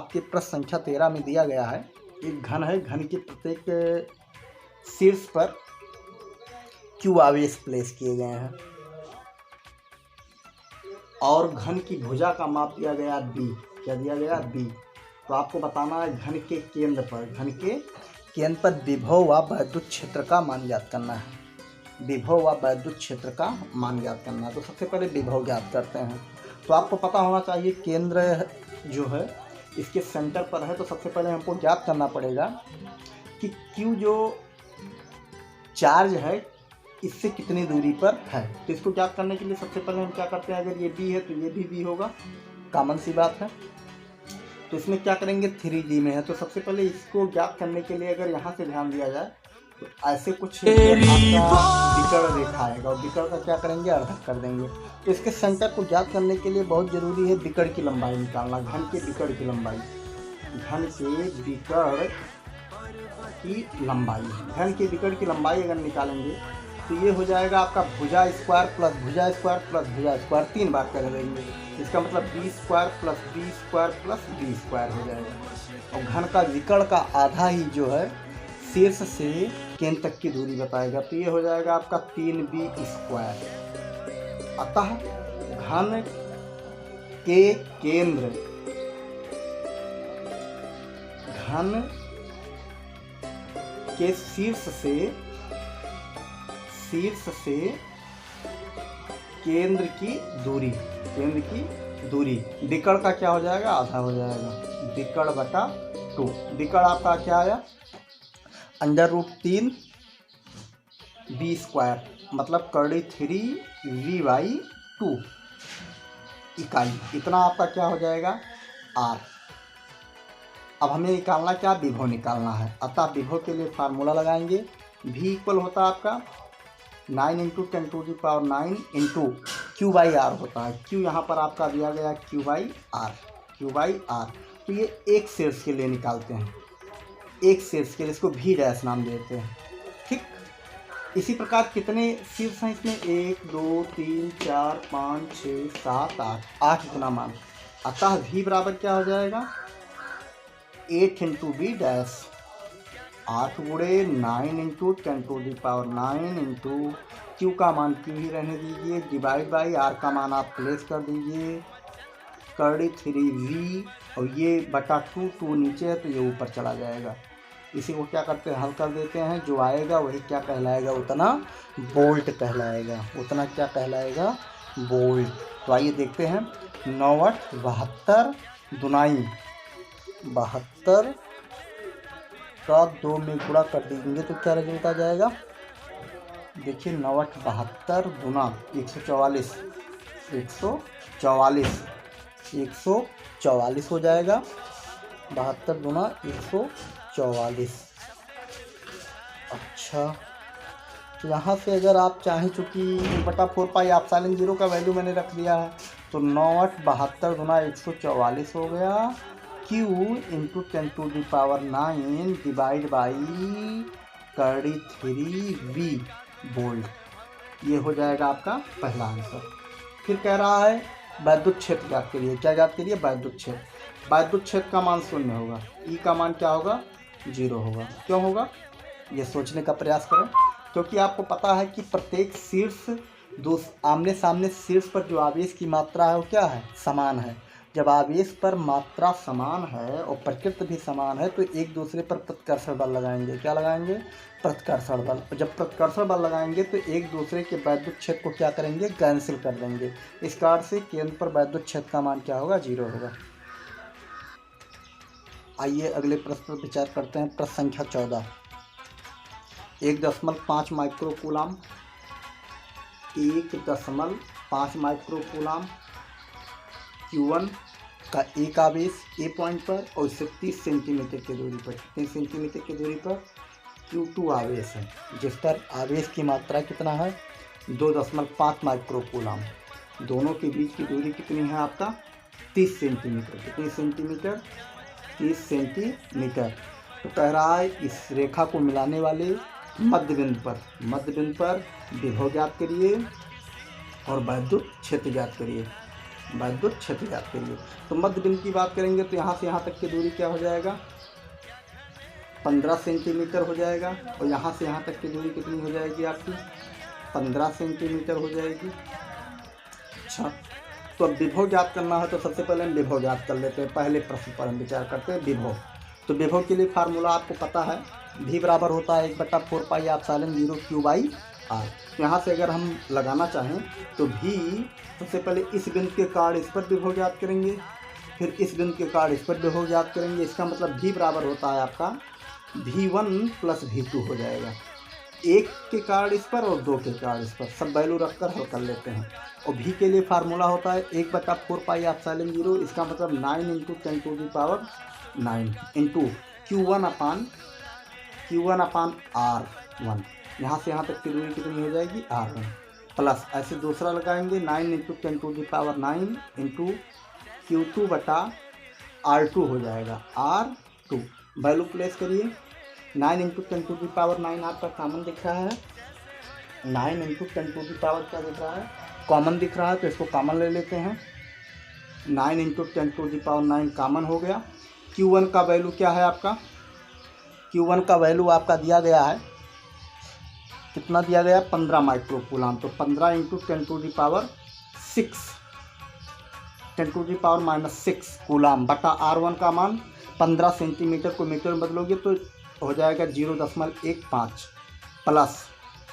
आपके प्रश्न संख्या 13 में दिया गया है। एक घन है, घन के प्रत्येक शीर्ष पर Q आवेश प्लेस किए गए हैं और घन की भुजा का माप दिया गया B। क्या दिया गया? B। तो आपको बताना है घन के केंद्र पर विभव व वैद्युत क्षेत्र का मान ज्ञात करना है। विभव व वैद्युत क्षेत्र का मान ज्ञात करना है। तो सबसे पहले विभव ज्ञात करते हैं। तो आपको पता होना चाहिए केंद्र जो है इसके सेंटर पर है। तो सबसे पहले हमको ज्ञात करना पड़ेगा कि Q जो चार्ज है इससे कितनी दूरी पर है। तो इसको ज्ञात करने के लिए सबसे पहले हम क्या करते हैं, अगर ये B है तो ये भी B होगा, कॉमन सी बात है। तो इसमें क्या करेंगे, 3G में है। तो सबसे पहले इसको ज्ञात करने के लिए अगर यहाँ से ध्यान दिया जाए तो ऐसे कुछ आपका विकर्ण रेखा आएगा और विकर्ण का क्या करेंगे, अर्धक कर देंगे। तो इसके सेंटर को ज्ञात करने के लिए बहुत ज़रूरी है विकर्ण की लंबाई निकालना। घन के विकर्ण की लंबाई, घन के विकर्ण की लंबाई, घन के विकर्ण की लंबाई अगर निकालेंगे तो ये हो जाएगा आपका भुजा स्क्वायर प्लस भुजा स्क्वायर प्लस भुजा स्क्वायर, 3 बार कर देंगे। इसका मतलब B square plus B square plus B square हो जाएगा। और घन का विकर्ण का आधा ही जो है शीर्ष से केंद्र तक की दूरी बताएगा। तो ये हो जाएगा आपका 3B स्क्वायर। अतः घन के केंद्र, घन के शीर्ष से केंद्र की दूरी विकर्ण का क्या हो जाएगा, आधा हो जाएगा। विकर्ण बटा 2। विकर्ण आपका क्या आया, √3 B स्क्वायर, मतलब कर्डी 3V/2 इकाई। इतना आपका क्या हो जाएगा, R। अब हमें निकालना क्या, विभव निकालना है। अतः विभव के लिए फार्मूला लगाएंगे। V इक्वल होता है आपका 9 × 10⁹ इंटू Q/R होता है। Q यहाँ पर आपका दिया गया Q/R। तो ये एक शीर्ष के लिए निकालते हैं, एक शीर्ष के लिए, इसको V' नाम देते हैं। ठीक, इसी प्रकार कितने शीर्ष हैं इसमें, 1 2 3 4 5 6 7 8 इतना मान। अतः V बराबर क्या हो जाएगा, 8 × B', 8 गुणे 9 × 10⁹ इंटू Q का मान Q ही रहने दीजिए, डिवाइड बाई R का मान आप प्लेस कर दीजिए, कर्डी 3V और ये बटा 2 नीचे है तो ये ऊपर चला जाएगा। इसी को क्या करते हैं, हल कर देते हैं। जो आएगा वही क्या कहलाएगा, उतना बोल्ट कहलाएगा। उतना क्या कहलाएगा, बोल्ट। तो आइए देखते हैं, 9 × 8 72 दुनाई 72 का 2 में गुणा कर देंगे तो क्या रिजल्ट आ जाएगा, देखिए 9 × 8 72 गुना 144 हो जाएगा। 72 गुना 144। अच्छा, तो यहाँ से अगर आप चाहें, चूँकि 1/4 आप साइन 0 का वैल्यू मैंने रख दिया है, तो 9 × 8 72 गुना 144 हो गया। Q × 10⁹ divide by curdy 3V bolt. ये हो जाएगा आपका पहला आंसर। फिर कह रहा है वैद्युत क्षेत्र ज्ञात करिए। क्या ज्ञात करिए, वैद्युत क्षेत्र। वैद्युत क्षेत्र का मान 0 होगा, E का मान क्या होगा, 0 होगा। क्यों होगा, ये सोचने का प्रयास करें। क्योंकि आपको पता है कि प्रत्येक शीर्ष आमने सामने शीर्ष पर जो आवेश की मात्रा है वो क्या है, समान है। जब आवेश पर मात्रा समान है और प्रकृति भी समान है तो एक दूसरे पर प्रतिकर्षण बल लगाएंगे। क्या लगाएंगे, प्रतिकर्षण बल। जब प्रतिकर्षण बल लगाएंगे तो एक दूसरे के वैद्युत क्षेत्र को क्या करेंगे, कैंसिल कर देंगे। इस कारण से केंद्र पर वैद्युत क्षेत्र का मान क्या होगा, 0 होगा। आइए अगले प्रश्न पर विचार करते हैं। प्रश्न संख्या 14, 1.5 माइक्रोकूलम, 1.5 माइक्रोकूलम Q1 का एक आवेश A पॉइंट पर और इससे 30 सेंटीमीटर की दूरी पर, कितने सेंटीमीटर की दूरी पर, Q2 आवेश है, जिस पर आवेश की मात्रा कितना है, 2.5 माइक्रोकूलम। दोनों के बीच की दूरी कितनी है आपका, 30 सेंटीमीटर। कितनी सेंटीमीटर, 30 सेंटीमीटर। तो कह रहा है इस रेखा को मिलाने वाले मध्य बिंदु पर विभव ज्ञात करिए और वैद्युत क्षेत्र ज्ञात करिए। वैद्युत क्षेत्र ज्ञात करिए। तो मध्य बिंदु की बात करेंगे तो यहाँ से यहाँ तक की दूरी क्या हो जाएगा, 15 सेंटीमीटर हो जाएगा। और यहाँ से यहाँ तक की दूरी कितनी हो जाएगी आपकी, 15 सेंटीमीटर हो जाएगी। अच्छा, तो अब विभव ज्ञात करना है, तो सबसे पहले हम विभव ज्ञात कर लेते हैं। पहले प्रश्न पर हम विचार करते हैं विभव। तो विभव के लिए फार्मूला आपको पता है, v बराबर होता है 1/4 pi epsilon 0 q by r। यहाँ से अगर हम लगाना चाहें तो v, सबसे पहले इस बिंदु के कारण इस पर विभव ज्ञात करेंगे, फिर इस बिंदु के कारण इस पर विभव ज्ञात करेंगे। इसका मतलब v बराबर होता है आपका v1 प्लस v2 हो जाएगा। एक के कारण इस पर और 2 के कारण इस पर, सब वैल्यू रखकर हल कर लेते हैं। और v के लिए फार्मूला होता है 1/4 पाई एप्सिलॉन 0, इसका मतलब 9 × 10⁹ इंटू Q1 अपान R1। यहाँ से यहाँ तक की दूरी कितनी हो जाएगी, R1, प्लस ऐसे दूसरा लगाएंगे 9 × 10⁹ इंटू Q2/R2 हो जाएगा, R2। वैल्यू प्लेस करिए, 9 × 10⁹ आपका कॉमन दिख रहा है, 9 × 10⁻ क्या दिख रहा है, कॉमन दिख रहा है, तो इसको कॉमन ले लेते हैं। 9 × 10⁹ कॉमन हो गया। Q1 का वैल्यू क्या है आपका, Q1 का वैल्यू आपका दिया गया है, कितना दिया गया, 15 माइक्रो कूलाम। तो 15 × 10⁻⁶ कूलाम बटा R1 का मान 15 सेंटीमीटर को मीटर में बदलोगे तो हो जाएगा 0.15, प्लस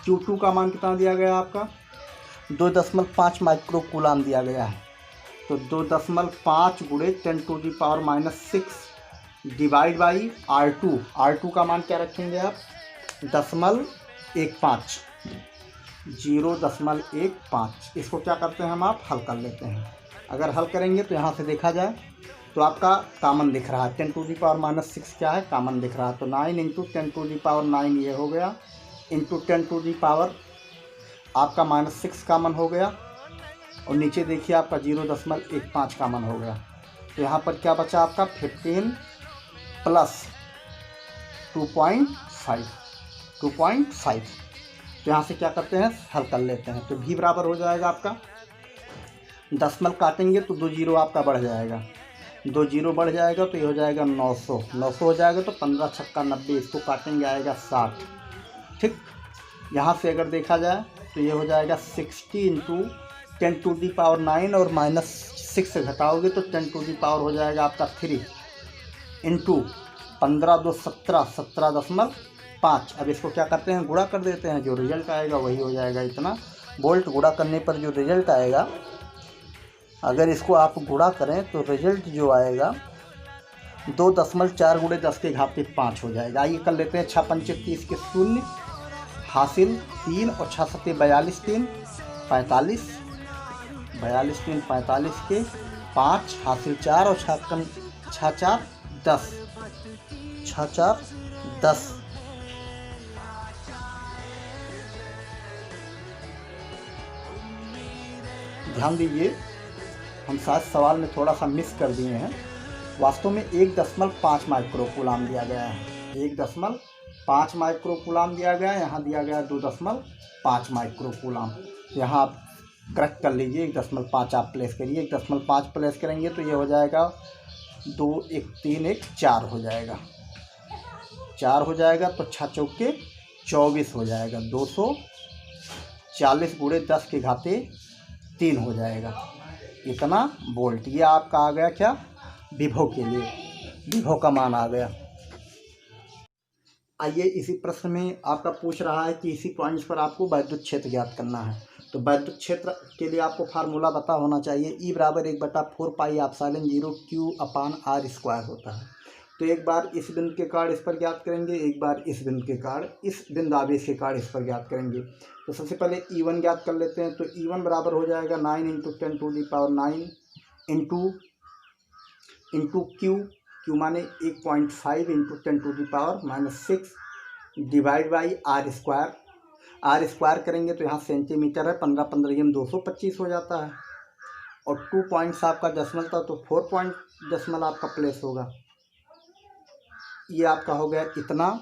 Q2 का मान कितना दिया गया आपका, 2.5 माइक्रो कूलाम दिया गया है। तो 2.5 × 10⁻⁶ डिवाइड बाई R2 का मान क्या रखेंगे आप, 0.15, 0.15। इसको क्या करते हैं हम, आप हल कर लेते हैं। अगर हल करेंगे तो यहाँ से देखा जाए तो आपका कॉमन दिख रहा है, 10⁻⁻�6 क्या है, कॉमन दिख रहा है। तो 9 × 10⁻⁹ ये हो गया, इंटू 10⁻⁻ आपका -6 कॉमन हो गया, और नीचे देखिए आपका 0.15 कॉमन हो गया। तो यहाँ पर क्या बचा आपका 15 प्लस 2.5। तो यहाँ से क्या करते हैं, हल कर लेते हैं। तो v बराबर हो जाएगा आपका, दशमलव काटेंगे तो 2 0 आपका बढ़ जाएगा, 2 0 बढ़ जाएगा तो ये हो जाएगा 900 हो जाएगा। तो 15 छक्का 90, इसको काटेंगे आएगा 60। ठीक, यहाँ से अगर देखा जाए तो ये हो जाएगा 60 × 10⁻⁹ और -6 से घटाओगे तो 10⁻⁻ हो जाएगा आपका 3 इंटू 15 2 17, 17.5। अब इसको क्या करते हैं, गुणा कर देते हैं, जो रिजल्ट आएगा वही हो जाएगा इतना वोल्ट। गुणा करने पर जो रिजल्ट आएगा, अगर इसको आप गुणा करें तो रिजल्ट जो आएगा 2.4 × 10⁵ हो जाएगा। आइए कर लेते हैं, 6 पंचे 30 के 0, हासिल 3 और 6 सत्ते 42, 3 45, 42 3 45 के 5, हासिल 4 और 6 4 10, 6 4 10। ध्यान दीजिए, हम शायद सवाल में थोड़ा सा मिस कर दिए हैं। वास्तव में 1.5 माइक्रो कूलाम दिया गया है, 1.5 माइक्रो कूलाम दिया गया है, यहाँ दिया गया 2.5 माइक्रो कूलाम। यहाँ आप करेक्ट कर लीजिए, 1.5 आप प्लेस करिए, 1.5 प्लेस करेंगे तो ये हो जाएगा 2 1 3 1 4 हो जाएगा, 4 हो जाएगा। तो 6 चौके 24 हो जाएगा, 240 × 10⁻³ हो जाएगा, इतना वोल्ट। ये आपका आ गया क्या, विभव के लिए, विभव का मान आ गया। आइए इसी प्रश्न में आपका पूछ रहा है कि इसी पॉइंट्स पर आपको वैद्युत क्षेत्र ज्ञात करना है। तो वैद्युत क्षेत्र के लिए आपको फार्मूला पता होना चाहिए, E बराबर 1/4 पाई एप्सिलॉन 0 Q/r² होता है। तो एक बार इस बिंदु के कारण इस पर ज्ञात करेंगे, एक बार इस बिंदु के कारण, इस बिंदु आवेश के कारण इस पर ज्ञात करेंगे। तो सबसे पहले E1 ज्ञात कर लेते हैं। तो E1 बराबर हो जाएगा 9 × 10⁹ इंटू Q माने 1.5 × 10⁻⁻�6 डिवाइड बाई R² करेंगे तो यहाँ सेंटीमीटर है, 15 15 225 हो जाता है, और 2 पॉइंट्स आपका डेसिमल था तो 4 पॉइंट डेसिमल आपका प्लेस होगा। ये आपका हो गया इतना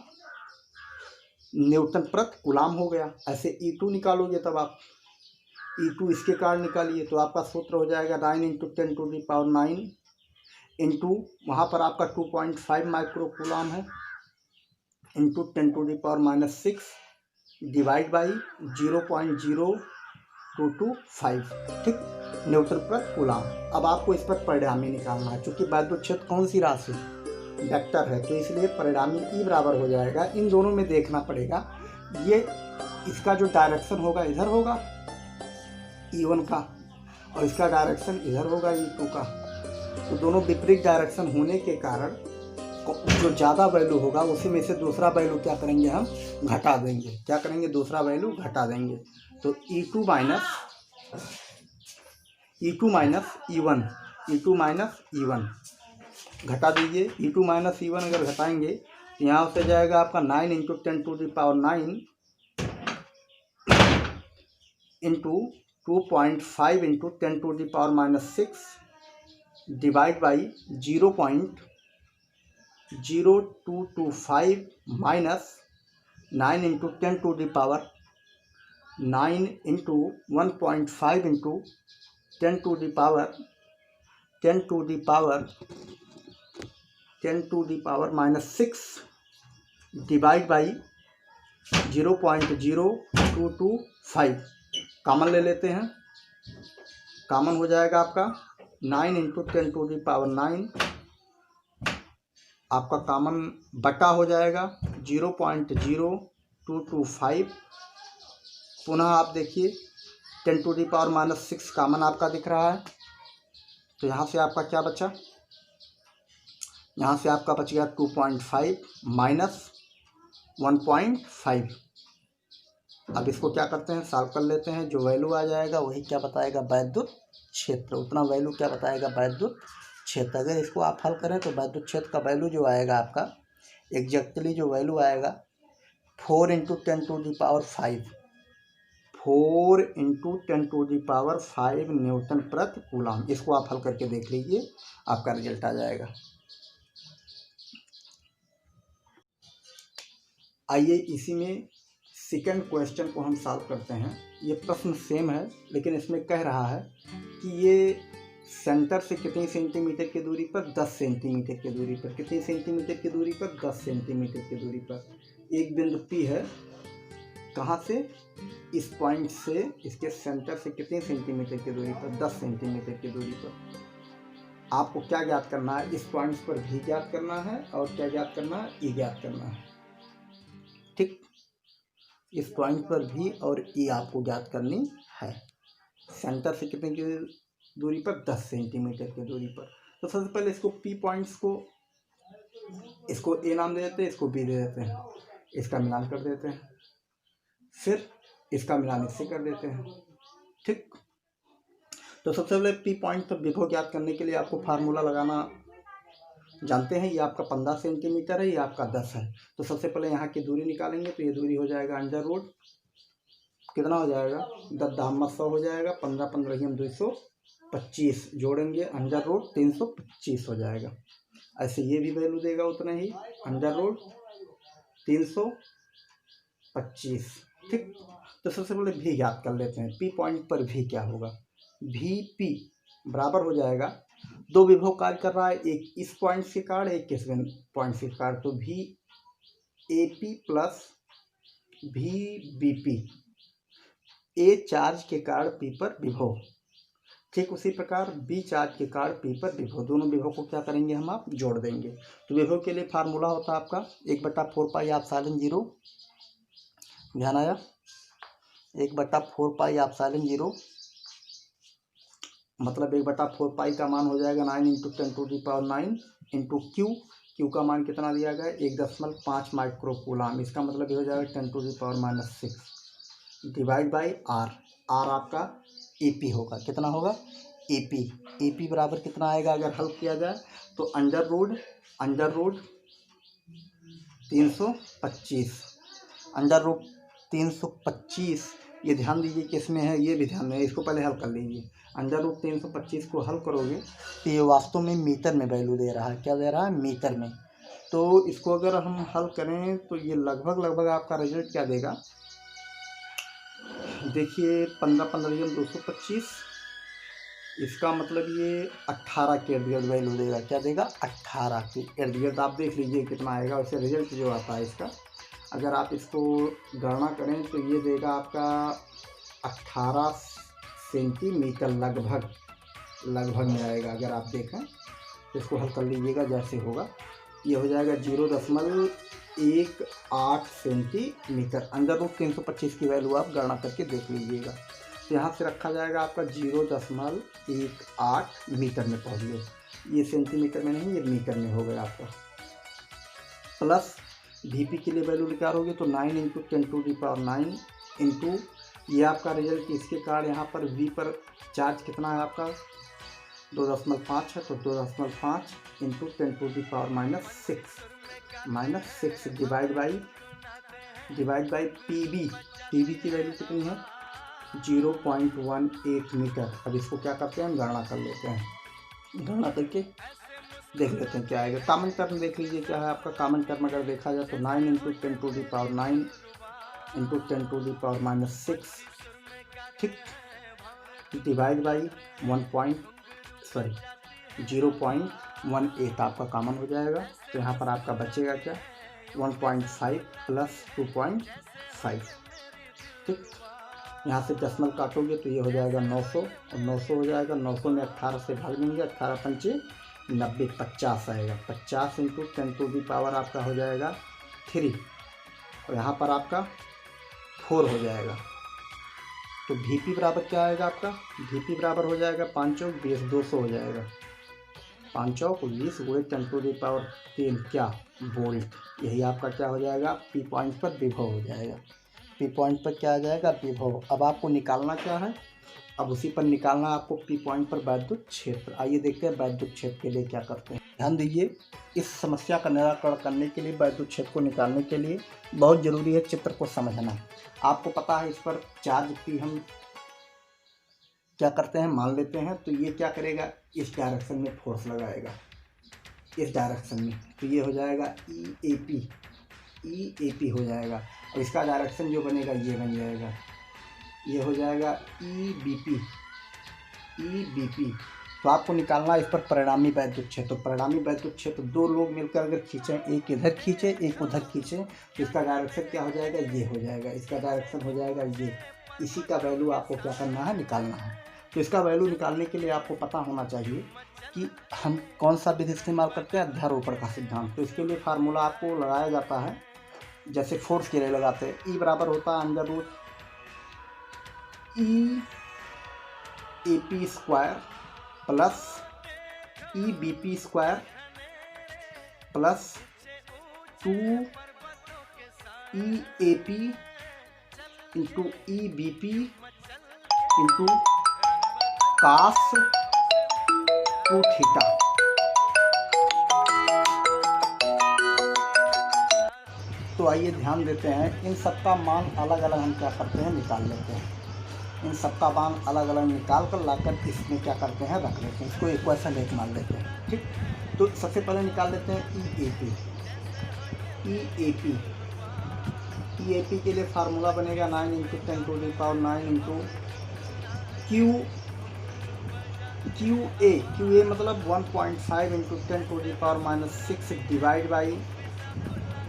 न्यूटन प्रति कूलाम हो गया। ऐसे E2 निकालोगे तब आप E2 इसके कारण निकालिए तो आपका सूत्र हो जाएगा 9 इंटू 10⁻9 इंटू वहाँ पर आपका 2.5 माइक्रो कूलम है इंटू 10⁻⁻6 डिवाइड बाई 0.0225, ठीक, न्यूटन प्रति कूलम। अब आपको इस पर परिणामी निकालना है। चूंकि वैद्युत क्षेत्र कौन सी राशि, वेक्टर है, तो इसलिए परिणामी E बराबर हो जाएगा, इन दोनों में देखना पड़ेगा, ये इसका जो डायरेक्शन होगा इधर होगा E1 का, और इसका डायरेक्शन इधर होगा E2 का। तो दोनों विपरीत डायरेक्शन होने के कारण जो ज़्यादा वैल्यू होगा उसी में से दूसरा वैल्यू क्या करेंगे, हम घटा देंगे। क्या करेंगे, दूसरा वैल्यू घटा देंगे। तो E2 माइनस E1 घटा दीजिए। E2 माइनस E1 अगर घटाएंगे तो यहाँ से जाएगा आपका 9 into 10⁻9 into 2.5 into 10⁻6 divide by 0.0225 minus 9 into 10⁻9 into 1.5 into 10⁻6 divide by 0.0225 common ले लेते हैं। कॉमन हो जाएगा आपका 9 इंटू 10⁻9, आपका कॉमन बटा हो जाएगा 0.0225। पुनः आप देखिए 10⁻6 कॉमन आपका दिख रहा है, तो यहाँ से आपका क्या बचा, यहाँ से आपका बच गया 2.5 माइनस 1.5। अब इसको क्या करते हैं, सॉल्व कर लेते हैं। जो वैल्यू आ जाएगा वही क्या बताएगा, वैद्युत क्षेत्र। उतना वैल्यू क्या बताएगा, वैद्युत क्षेत्र। अगर इसको आप हल करें तो वैद्युत क्षेत्र का वैल्यू जो आएगा आपका एग्जैक्टली जो वैल्यू आएगा 4 इंटू 10⁵, 4 इंटू 10⁵ न्यूटन प्रति कूलम। इसको आप हल करके देख लीजिए, आपका रिजल्ट आ जाएगा। आइए इसी में सेकंड क्वेश्चन को हम सॉल्व करते हैं। ये प्रश्न सेम है, लेकिन इसमें कह रहा है कि ये सेंटर से कितनी सेंटीमीटर की दूरी पर, 10 सेंटीमीटर की दूरी पर, कितनी सेंटीमीटर की दूरी पर, 10 सेंटीमीटर की दूरी पर एक बिंदु P है। कहाँ से, इस पॉइंट से इसके सेंटर से कितनी सेंटीमीटर की दूरी पर, 10 सेंटीमीटर की दूरी पर। आपको क्या ज्ञात करना है, इस पॉइंट पर भी ज्ञात करना है और क्या ज्ञात करना है, E ज्ञात करना है, ठीक। इस पॉइंट पर भी और E आपको ज्ञात करनी है। सेंटर से कितने की दूरी पर, 10 सेंटीमीटर की दूरी पर। तो सबसे पहले इसको P पॉइंट्स को, इसको A नाम दे देते हैं, इसको B दे देते हैं, इसका मिलान कर देते हैं, फिर इसका मिलान इससे कर देते हैं, ठीक। तो सबसे पहले P पॉइंट पर विभव ज्ञात करने के लिए आपको फार्मूला लगाना जानते हैं। ये आपका 15 सेंटीमीटर है, ये आपका 10 है। तो सबसे पहले यहाँ की दूरी निकालेंगे, तो ये दूरी हो जाएगा अंडर रूट, कितना हो जाएगा, 10⁻100 हो जाएगा, 15 15 हम 225 जोड़ेंगे, अंडर रूट 325 हो जाएगा। ऐसे ये भी वैल्यू देगा उतना ही, अंडर रूट 325, ठीक। तो सबसे पहले भी ज्ञात कर लेते हैं। P पॉइंट पर भी क्या होगा, VP बराबर हो जाएगा, दो विभव कार्य कर रहा है, एक इस पॉइंट के कारण, एक इस पॉइंट के कारण। तो VAP plus VBP, A charge के कारण P पर विभव, ठीक। उसी प्रकार B चार्ज के कारण P पर विभव, दोनों विभव को क्या करेंगे, हम आप जोड़ देंगे। तो विभव के लिए फार्मूला होता है आपका 1/4πε0, ध्यान आया, 1/4πε0 मतलब 1/4π का मान हो जाएगा 9 इंटू 10⁹ इंटू Q का मान कितना दिया गया है, 1.5 माइक्रो कूलम। इसका मतलब ये हो जाएगा 10⁻6 डिवाइड बाई R आपका AP होगा, कितना होगा, AP बराबर कितना आएगा, अगर हल किया जाए तो अंडर रूट 325, ये ध्यान दीजिए कि इसमें है, ये भी ध्यान में, इसको पहले हल कर लीजिए। अंडर रूट 325 को हल करोगे तो ये वास्तव में मीटर में वैल्यू दे रहा है, क्या दे रहा है, मीटर में। तो इसको अगर हम हल करें तो ये लगभग आपका रिजल्ट क्या देगा, देखिए 15 225, इसका मतलब ये 18 के इर्द गिर्द वैल्यू देगा। क्या देगा? 18 के इर्द गिर्द। आप देख लीजिए कितना आएगा। वैसे रिजल्ट जो आता है इसका, अगर आप इसको गणना करें तो ये देगा आपका 18 सेंटीमीटर लगभग में आएगा। अगर आप देखें तो इसको हल कर लीजिएगा जैसे होगा। ये हो जाएगा 0.18 सेंटीमीटर। अंडर रूट 325 की वैल्यू आप गणना करके देख लीजिएगा। तो यहाँ से रखा जाएगा आपका 0.18 मीटर में पहुँच गए। ये सेंटीमीटर में नहीं, ये मीटर में हो गया आपका। प्लस VP के लिए वैल्यू निकालोगे तो 9 × 10⁹ इंटू ये आपका रिजल्ट। इसके कारण यहाँ पर V पर चार्ज कितना है आपका? 2.5 है, तो 2.5 इंटू 10⁻⁶ डिवाइड बाई PB की वैल्यू कितनी है? 0.18 मीटर। अब इसको क्या करते हैं, हम गणना कर लेते हैं। गणना करके देख लेते हैं क्या आएगा। कॉमन टर्म देख लीजिए क्या है आपका। कॉमन टर्म अगर देखा जाए तो 9 × 10⁹ इंटू 10⁻⁶, ठीक, डिवाइड बाई 0.18 आपका कॉमन हो जाएगा। तो यहाँ पर आपका बचेगा क्या? 1.5 प्लस 2.5, ठीक। यहाँ से डेसिमल काटोगे तो ये हो जाएगा 900, और 900 हो जाएगा। 900 में 18 से भाग देंगे, 18 पंचे 90, 50 आएगा। 50 इंटू 10⁻, आपका हो जाएगा 3, और यहाँ पर आपका 4 हो जाएगा। तो VP बराबर क्या आएगा आपका? VP बराबर हो जाएगा 5 चौक 20, 200 हो जाएगा। 5 चौक 20 × 10⁻3 क्या? वोल्ट। यही आपका क्या हो जाएगा? P पॉइंट पर विभव हो जाएगा। P पॉइंट पर क्या आ जाएगा? विभव। अब आपको निकालना क्या है? अब उसी पर निकालना आपको P पॉइंट पर वैद्युत क्षेत्र। आइए देखते हैं वैद्युत क्षेत्र के लिए क्या करते हैं। ध्यान दीजिए, इस समस्या का निराकरण करने के लिए, वैद्युत क्षेत्र को निकालने के लिए बहुत ज़रूरी है चित्र को समझना। आपको पता है इस पर चार्ज P हम क्या करते हैं, मान लेते हैं। तो ये क्या करेगा? इस डायरेक्शन में फोर्स लगाएगा, इस डायरेक्शन में। तो ये हो जाएगा EAP हो जाएगा। और इसका डायरेक्शन जो बनेगा ये बन जाएगा, ये हो जाएगा EBP। तो आपको निकालना इस पर परिणामी वैद्युत क्षेत्र। तो परिणामी वैद्युत क्षेत्र दो लोग मिलकर अगर खींचें, एक इधर खींचे एक उधर खींचें, तो इसका डायरेक्शन क्या हो जाएगा? ये हो जाएगा। इसका डायरेक्शन हो जाएगा ये। इसी का वैल्यू आपको क्या करना है? निकालना है। तो इसका वैल्यू निकालने के लिए आपको पता होना चाहिए कि हम कौन सा विधि इस्तेमाल करते हैं, अध्यारोपण का सिद्धांत। तो इसके लिए फार्मूला आपको लगाया जाता है जैसे फोर्स के लिए लगाते हैं। E बराबर होता है √EAP² plus EBP² plus 2EAP into EBP into cos 2θ। तो आइए ध्यान देते हैं, इन सब का मान अलग अलग हम क्या करते हैं? निकाल लेते हैं। इन सब का मान अलग अलग निकाल कर लाकर इसमें क्या करते हैं? रख लेते हैं। इसको इक्वेशन 1 मान लेते हैं, ठीक। तो सबसे पहले निकाल लेते हैं EAP के लिए फार्मूला बनेगा 9 × 10⁹ इंटू QA मतलब 1.5 × 10⁻⁶ डिवाइड बाई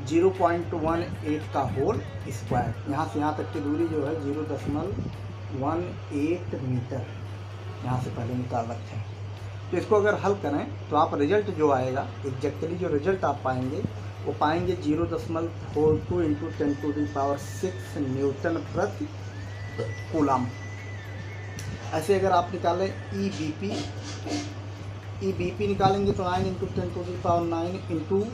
0.18 का होल स्क्वायर। यहाँ से यहाँ तक की दूरी जो है 0.18 मीटर यहाँ से पहले निकाल रखे हैं। तो इसको अगर हल करें तो आप रिजल्ट जो आएगा, एग्जैक्टली जो रिजल्ट आप पाएंगे वो पाएंगे 0.42 × 10⁶ न्यूटन प्रति कूलम। ऐसे अगर आप निकालें EBP निकालेंगे तो 9 × 10⁹ इंटू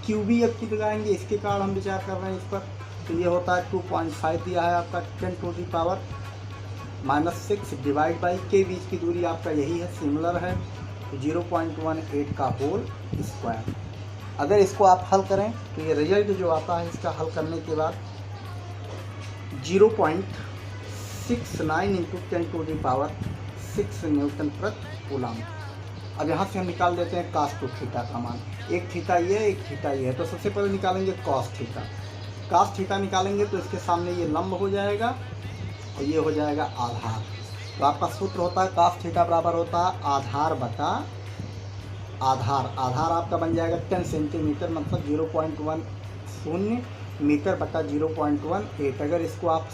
QB अब की लगाएंगे। इसके कारण हम विचार कर रहे हैं इस पर। तो ये होता है 2.5 दिया है आपका 10⁻⁻6 डिवाइड बाई के बीच की दूरी आपका यही है, सिमिलर है, तो 0.18 का होल स्क्वायर। अगर इसको आप हल करें तो ये रिजल्ट जो आता है इसका हल करने के बाद 0.69 × 10⁻6 न्यूटन प्रति कूलम। अब यहाँ से हम निकाल देते हैं cos 2θ का मान। एक थीटा ये है, एक थीटा ये है। तो सबसे पहले निकालेंगे cos θ। निकालेंगे तो इसके सामने ये लंब हो जाएगा और ये हो जाएगा आधार। तो आपका सूत्र होता है cos थीटा बराबर होता है आधार बटा आधार। आधार आपका बन जाएगा 10 सेंटीमीटर, मतलब 0.10 मीटर बटा 0.18। अगर इसको आप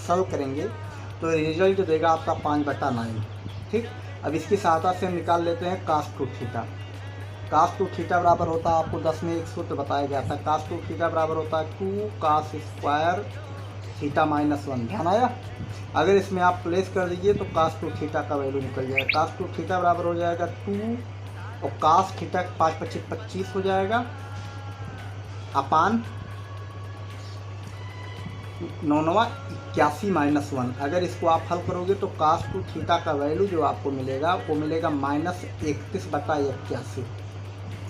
सॉल्व करेंगे तो रिजल्ट देगा आपका 5/9। ठीक, अब इसकी सहायता से हम निकाल लेते हैं cos 2 थीटा। cos 2 थीटा बराबर होता है, आपको 10 में एक सूत्र बताया गया था, cos 2 थीटा बराबर होता है 2 cos स्क्वायर थीटा -1। ध्यान आया? अगर इसमें आप प्लेस कर दीजिए तो cos 2 थीटा का वैल्यू निकल जाएगा। cos 2 थीटा बराबर हो जाएगा 2 और cos थीटा 5 × 25 = 25 हो जाएगा अपान 9 × 81। अगर इसको आप हल करोगे तो cos 2 थीटा का वैल्यू जो आपको मिलेगा वो मिलेगा -31/81।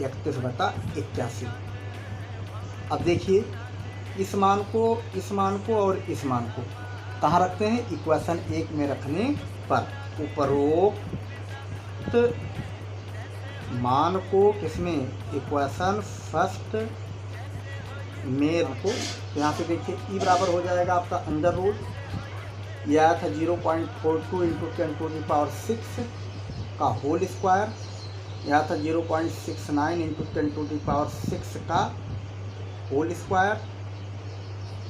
31/81। अब देखिए इस मान को और इस मान को कहाँ रखते हैं? इक्वेशन 1 में रखने पर उपरोक्त मान को किसमें? इक्वेशन फर्स्ट में रखो। यहाँ पे देखिए ई बराबर हो जाएगा आपका अंडर रूट, यह आया था 0.42 × 10⁶ का होल स्क्वायर, यह था 0.69 × 10⁶ का whole square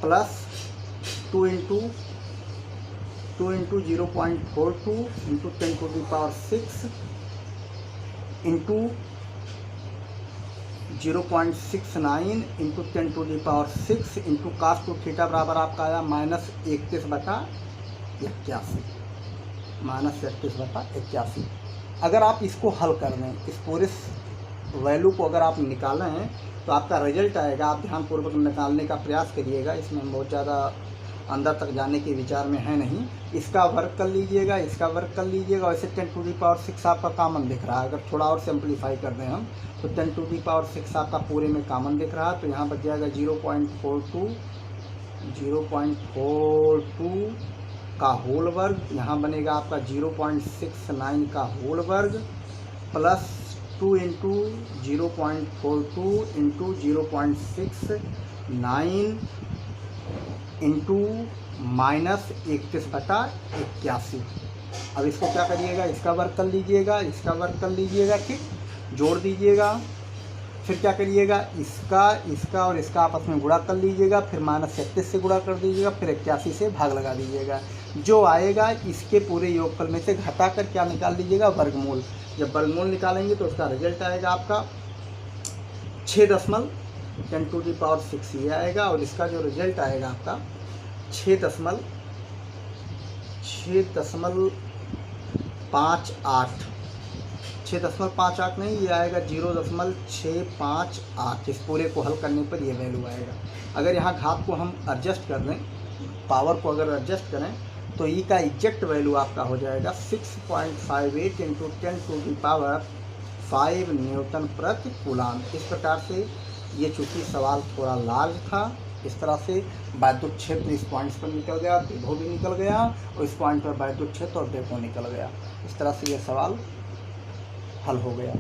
plus 2 × 0.42 × 10⁶ into 0.69 × 10⁶ into cos 2 theta बराबर आपका आया -31/81। अगर आप इसको हल कर दें, इस पूरे वैल्यू को अगर आप निकालें तो आपका रिजल्ट आएगा। आप ध्यानपूर्वक निकालने का प्रयास करिएगा, इसमें हम बहुत ज़्यादा अंदर तक जाने के विचार में है नहीं। इसका वर्क कर लीजिएगा, इसका वर्क कर लीजिएगा। वैसे 10⁶ आपका कॉमन दिख रहा है, अगर थोड़ा और सिंप्लीफाई कर दें हम तो 10⁶ आपका पूरे में कॉमन दिख रहा है। तो यहाँ बच जाएगा 0.42 का होल वर्ग, यहाँ बनेगा आपका 0.69 का होल वर्ग प्लस 2 × 0.42 × 0.69 इंटू -31/81। अब इसको क्या करिएगा? इसका वर्क कर लीजिएगा, इसका वर्क कर लीजिएगा, ठीक, जोड़ दीजिएगा। फिर क्या करिएगा? इसका और इसका आपस में गुणा कर लीजिएगा, फिर -31 से गुणा कर दीजिएगा, फिर 81 से भाग लगा दीजिएगा। जो आएगा इसके पूरे योगफल में से घटा कर क्या निकाल लीजिएगा? वर्गमूल। जब वर्गमूल निकालेंगे तो उसका रिजल्ट आएगा आपका 6.10⁶ ये आएगा। और इसका जो रिजल्ट आएगा आपका 6.58 नहीं, ये आएगा 0.658। इस पूरे को हल करने पर ये वैल्यू आएगा। अगर यहाँ घात को हम एडजस्ट कर दें, पावर को अगर एडजस्ट करें तो ई का एग्जैक्ट वैल्यू आपका हो जाएगा 6.58 × 10⁵ न्यूटन प्रति कूलाम। इस प्रकार से ये चूँकि सवाल थोड़ा लार्ज था, इस तरह से वैद्युत क्षेत्र इस पॉइंट्स पर निकल गया, विभव भी निकल गया, और इस पॉइंट पर वैद्युत क्षेत्र और विभव निकल गया। इस तरह से ये सवाल हल हो गया।